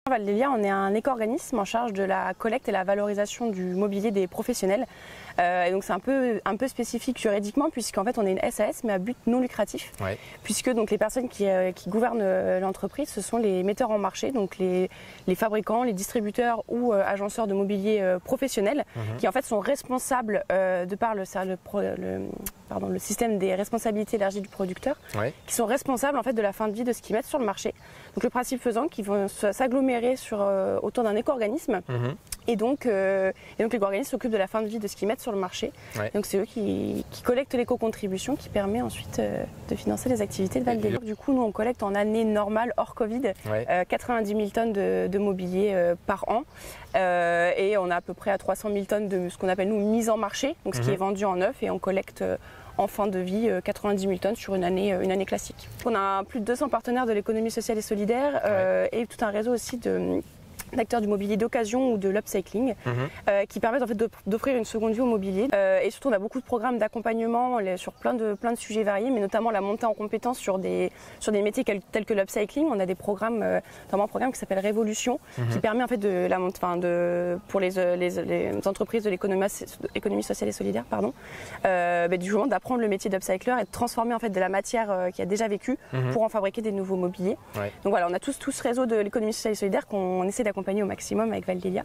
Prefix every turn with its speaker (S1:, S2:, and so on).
S1: Valdelia, on est un éco-organisme en charge de la collecte et la valorisation du mobilier des professionnels. Et donc c'est un peu spécifique juridiquement puisqu'en fait on est une SAS mais à but non lucratif.
S2: Ouais.
S1: Puisque donc les personnes qui gouvernent l'entreprise, ce sont les metteurs en marché, donc les fabricants, les distributeurs ou agenceurs de mobilier professionnels qui en fait sont responsables de par le système des responsabilités élargies du producteur, qui sont responsables en fait de la fin de vie de ce qu'ils mettent sur le marché. Donc le principe faisant qu'ils vont s'agglomérer autour d'un éco-organisme et donc l'éco-organisme s'occupe de la fin de vie de ce qu'ils mettent sur le marché. Donc c'est eux qui collectent l'éco-contribution qui permet ensuite de financer les activités de Valdelia. Du coup nous on collecte en année normale hors Covid 90 000 tonnes de mobilier par an et on a à peu près à 300 000 tonnes de ce qu'on appelle nous mise en marché, donc ce qui est vendu en neuf, et on collecte en fin de vie 90 000 tonnes sur une année classique. On a plus de 200 partenaires de l'économie sociale et solidaire et tout un réseau aussi d'acteurs du mobilier d'occasion ou de l'upcycling qui permettent en fait d'offrir une seconde vie au mobilier. Et surtout on a beaucoup de programmes d'accompagnement sur plein de sujets variés, mais notamment la montée en compétences sur des métiers tels que l'upcycling. On a des programmes, notamment un programme qui s'appelle Révolution, qui permet en fait pour les entreprises de l'économie sociale et solidaire, du jour d'apprendre le métier d'upcycler et de transformer en fait de la matière qui a déjà vécu pour en fabriquer des nouveaux mobiliers. Donc voilà, on a tout ce réseau de l'économie sociale et solidaire qu'on essaie d'accompagner au maximum avec Valdelia.